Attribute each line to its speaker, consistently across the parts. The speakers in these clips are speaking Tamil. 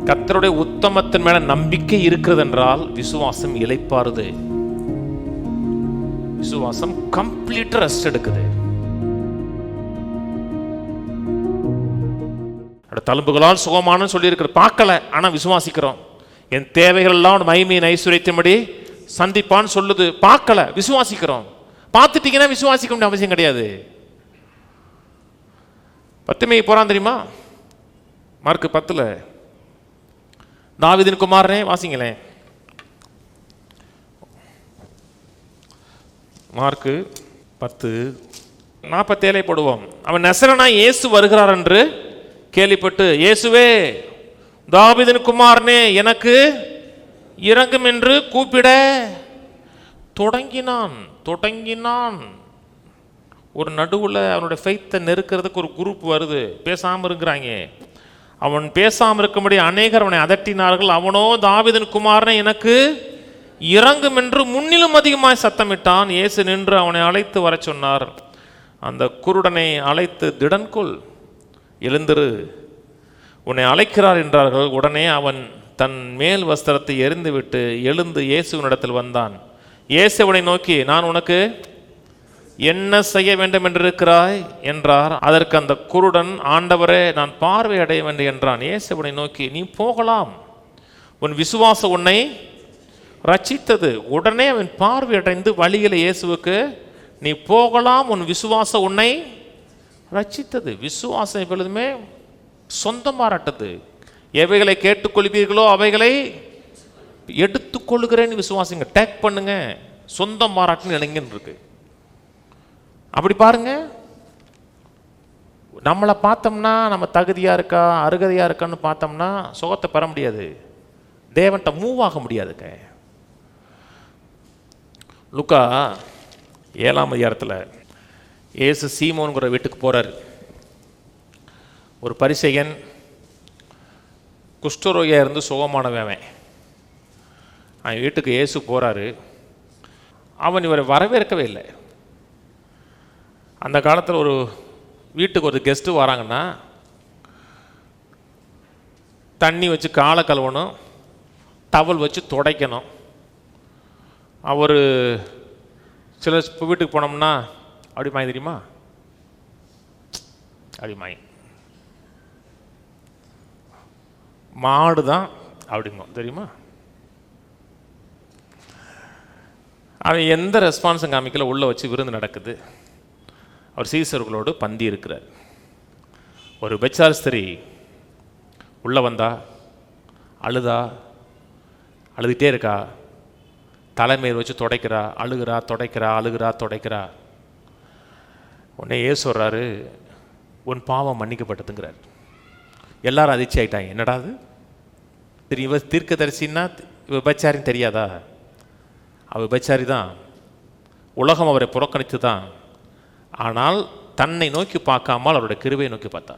Speaker 1: கர்த்தருடைய உத்தமத்தின் மேல நம்பிக்கை இருக்கிறது என்றால் விசுவாசம் இளைப்பாறுது. விசுவாசம் கம்ப்ளீட் ரெஸ்ட் எடுக்குது. தழும்புகளால் சுகமான சொல்லி இருக்கிற பார்க்கல, ஆனா விசுவாசிக்கிறோம். என் தேவைகள் எல்லாம் மகிமையின் ஐஸ்வர்யத்தின்படி சந்திப்பான்னு சொல்லுது, பார்க்கல, விசுவாசிக்கிறோம். பார்த்துட்டீங்கன்னா விசுவாசிக்க வேண்டிய அவசியம் கிடையாது. பத்துமே போறான் தெரியுமா? மார்க் 10 தாவீதின் குமாரனே, வாசிங்களேன். மார்க் 10:47 போடுவோம். அவன் நசரேயனாகிய இயேசு வருகிறார் என்று கேள்விப்பட்டு, இயேசுவே தாவீதின் குமாரனே எனக்கு இரங்கும் என்று கூப்பிட தொடங்கினான். ஒரு நடுவில் அவனுடைய ஃபெய்த்தை நெருக்கிறதுக்கு ஒரு குரூப் வருது, பேசாமல் இருக்கிறாங்க. அவன் பேசாமல் இருக்கும்படி அநேகர் அவனை அதட்டினார்கள். அவனோ தாவீதின் குமாரனே எனக்கு இரங்கும் என்று முன்னிலும் அதிகமாய் சத்தமிட்டான். இயேசு நின்று அவனை அழைத்து வர சொன்னார். அந்த குருடனை அழைத்து, திடன்கொள், எழுந்திரு, உன்னை அழைக்கிறார் என்றார்கள். உடனே அவன் தன் மேல் வஸ்திரத்தை எறிந்துவிட்டு எழுந்து இயேசுவினிடத்தில் வந்தான். இயேசு அவனை நோக்கி, நான் உனக்கு என்ன செய்ய வேண்டும் என்று இருக்கிறாய் என்றார். அதற்கு அந்த குருடன், ஆண்டவரே, நான் பார்வை அடைய வேண்டும் என்றான். இயேசு அவனை நோக்கி, நீ போகலாம், உன் விசுவாசம் உன்னை ரட்சித்தது. உடனே அவன் பார்வை அடைந்து வழியில் இயேசுவுக்கு, நீ போகலாம், உன் விசுவாசம் உன்னை ரட்சித்தது. விசுவாசம் எப்பொழுதுமே சொந்தமாராட்டது. எவைகளை கேட்டுக்கொள்வீர்களோ அவைகளை எடுத்துக்கொள்கிறேன்னு விசுவாசிங்க, டேக் பண்ணுங்க. சொந்தம் மாறாட்டுன்னு இளைஞன் இருக்கு. அப்படி பாருங்க, நம்மளை பார்த்தோம்னா நம்ம தகுதியா இருக்கா அருகதையா இருக்கான்னு பார்த்தோம்னா சுகத்தை பெற முடியாது, தேவன்கிட்ட மூவ் ஆக முடியாதுங்க. லூக்கா 7ஆம் அதிகாரத்தில் இயேசு சீமோன்கிற வீட்டுக்கு போறாரு. ஒரு பரிசேயன், குஷ்டரோகியா இருந்து சுகமானவன், அவன் வீட்டுக்கு இயேசு போறாரு. அவன் இவரை வரவேற்கவே இல்லை. அந்த காலத்தில் ஒரு வீட்டுக்கு ஒரு கெஸ்ட்டு வராங்கன்னா தண்ணி வச்சு காலை கழுவணும், டவல் வச்சு துடைக்கணும். அவர் சில வீட்டுக்கு போனோம்னா அப்படி மாய் தெரியுமா, அப்படி மாய் மாடு தான் அப்படிங்க தெரியுமா. அவன் எந்த ரெஸ்பான்ஸும் காமிக்கல, உள்ளே வச்சு விருந்து நடக்குது. அவர் சீசர்களோடு பந்தி இருக்கிறார். ஒரு பெச்சார் ஸ்திரீ உள்ளே வந்தா, அழுதுகிட்டே இருக்கா, தலைமையில் வச்சு துடைக்கிறா, அழுகிறா. உடனே ஏசு சொல்றாரு, உன் பாவம் மன்னிக்கப்பட்டதுங்கிறார். எல்லாரும் அதிர்ச்சி ஆயிட்டாங்க. என்னடா அது, இவ தீர்க்கதரிசின்னா இவ விபச்சாரின்னு தெரியாதா? அவ விபச்சாரி தான், உலகம் அவரை புறக்கணித்து தான். ஆனால் தன்னை நோக்கி பார்க்காமல் அவருடைய கிருபையை நோக்கி பார்த்தா,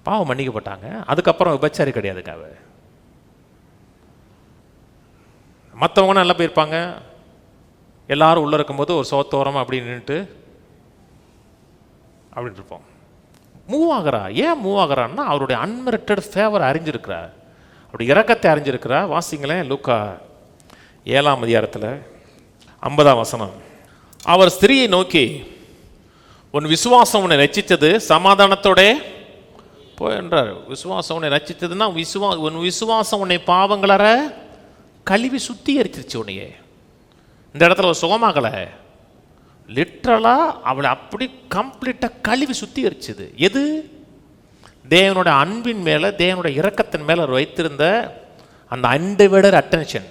Speaker 1: பாவம் மன்னிக்கப்பட்டாங்க. அதுக்கப்புறம் விபச்சாரி கிடையாதுங்க அவ. மற்றவங்க நல்லா போயிருப்பாங்க, எல்லாரும் உள்ளே இருக்கும்போது ஒரு சோத்தோரமாக அப்படி நின்றுட்டு அப்படின்னு இருப்போம். மூவ் ஆகிறா. ஏன் மூவ் ஆகிறான்னா அவருடைய அன்மெரிட்டட் ஃபேவர் அறிஞ்சிருக்கிறா, அவருடைய இரக்கத்தை அறிஞ்சிருக்கிறா. வாசிங்களேன், லூக்கா 7ஆம் அதிகாரத்தில் 50ஆம் வசனம். அவர் ஸ்திரியை நோக்கி, உன் விசுவாசம் உன்னை ரட்சித்தது, சமாதானத்தோட போய் என்றார். விசுவாசம் உன்னை ரட்சித்ததுன்னா உன் விசுவாசம் உன்னை பாவங்களற கழுவி சுத்திகரிச்சிருச்சு. உன்னையே இந்த இடத்துல ஒரு சுகமாகலை, லிட்ரலா அவளை அப்படி கம்ப்ளீட்டாக கழுவி சுத்திகரிச்சது. எது? தேவனுடைய அன்பின் மேலே, தேவனுடைய இரக்கத்தின் மேலே அவர் வைத்திருந்த அந்த அன்டிவைடட் அட்டென்ஷன்.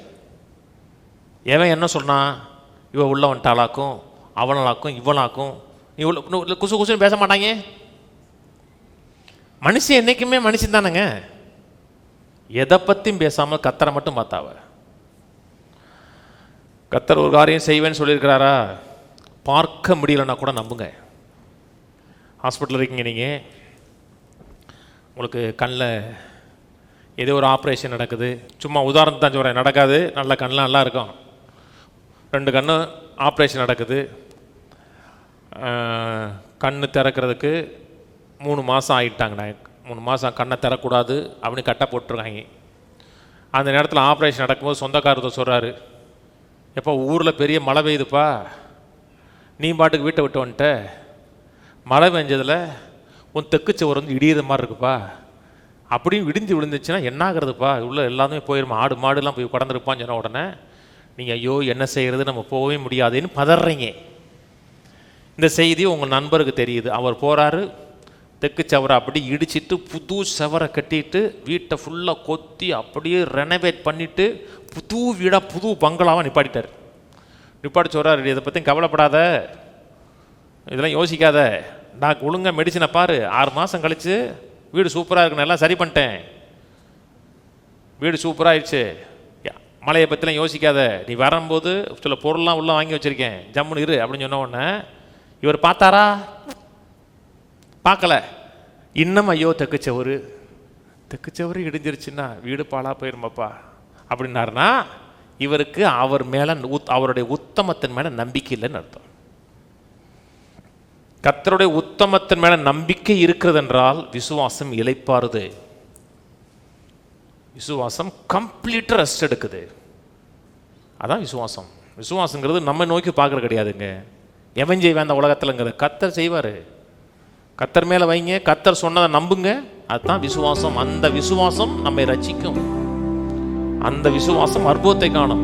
Speaker 1: எவன் என்ன சொன்னான், இவ உள்ள வந்துட்டாளாக்கும், அவனாக்கும், இவனாக்கும், இவ்வளோ குசு குசுன்னு பேச மாட்டாங்க. மனுஷன் என்னைக்குமே மனுஷன் தானேங்க. எதை பற்றியும் பேசாமல் கத்தரை மட்டும் பார்த்தாவ. கத்தர் ஒரு காரியம் செய்வேன்னு சொல்லியிருக்கிறாரா, பார்க்க முடியலன்னா கூட நம்புங்க. ஹாஸ்பிட்டலில் இருக்கீங்க நீங்கள், உங்களுக்கு கண்ணில் ஏதோ ஒரு ஆப்ரேஷன் நடக்குது. சும்மா உதாரணத்து தான் சொல்கிறேன், நடக்காது, நல்ல கண்ணில் நல்லா இருக்கும். 2 கண்ணு ஆப்ரேஷன் நடக்குது. கண்ணு திறக்கிறதுக்கு 3 மாதம் ஆகிட்டாங்கண்ணா 3 மாதம் கண்ணை தரக்கூடாது அப்படின்னு கட்டை போட்டுருக்காங்க. அந்த நேரத்தில் ஆப்ரேஷன் நடக்கும்போது சொந்தக்காரத்தை சொல்கிறாரு, எப்போ ஊரில் பெரிய மழை பெய்யுதுப்பா, நீ பாட்டுக்கு வீட்டை விட்டு வந்துட்ட, மழை பெஞ்சதில் உன் தெக்குச்சவர் வந்து இடியிற மாதிரி இருக்குப்பா, அப்படியும் இடிஞ்சு விழுந்துச்சுன்னா என்ன ஆகுறதுப்பா, உள்ள எல்லாமே போயிருமா, ஆடு மாடுலாம் போய் கடந்துருப்பான்னு சொன்ன உடனே நீங்கள் ஐயோ என்ன செய்கிறது, நம்ம போகவே முடியாதுன்னு பதறீங்க. இந்த செய்தி உங்கள் நண்பருக்கு தெரியுது. அவர் போகிறாரு, தெற்கு சவரை அப்படி இடிச்சிட்டு புது சவரை கட்டிட்டு வீட்டை ஃபுல்லாக கொத்தி அப்படியே ரெனோவேட் பண்ணிவிட்டு புது வீடாக புது பங்களாவாக நிப்பாட்டிட்டார். நிப்பாட்டி சொல்கிறார், இதை பற்றி கவலைப்படாத, இதெல்லாம் யோசிக்காத, நான் ஒழுங்காக மெடிசனை பாரு, 6 மாதம் கழித்து வீடு சூப்பராக இருக்குன்னு எல்லாம் சரி பண்ணிட்டேன், வீடு சூப்பராக ஆயிடுச்சு, மழையை பற்றிலாம் யோசிக்காத, நீ வரும்போது சில பொருள்லாம் உள்ளே வாங்கி வச்சுருக்கேன், ஜம்முன்னு இரு அப்படின்னு சொன்ன உடனே இவர் பார்த்தாரா? பார்க்கல. இன்னும் ஐயோ தெக்குச்சவரு இடிஞ்சிருச்சுன்னா வீடு பாழாக போயிருமாப்பா அப்படின்னாருன்னா இவருக்கு அவர் மேலே அவருடைய உத்தமத்தின் மேலே நம்பிக்கை இல்லைன்னு அர்த்தம். கர்த்தருடைய உத்தமத்தின் மேலே நம்பிக்கை இருக்கிறது என்றால் விசுவாசம் இளைப்பாறுது, விசுவாசம் கம்ப்ளீட் ரெஸ்ட் எடுக்குது. அதான் விசுவாசம். விசுவாசங்கிறது நம்ம நோக்கி பார்க்குறது கிடையாதுங்க. எவன் செய்வேன் அந்த உலகத்தில்ங்கிறத கர்த்தர் செய்வார். கர்த்தர் மேலே வைங்க, கர்த்தர் சொன்னதை நம்புங்க, அதுதான் விசுவாசம். அந்த விசுவாசம் நம்மை ரட்சிக்கும், அந்த விசுவாசம் அற்புதத்தை காணும்.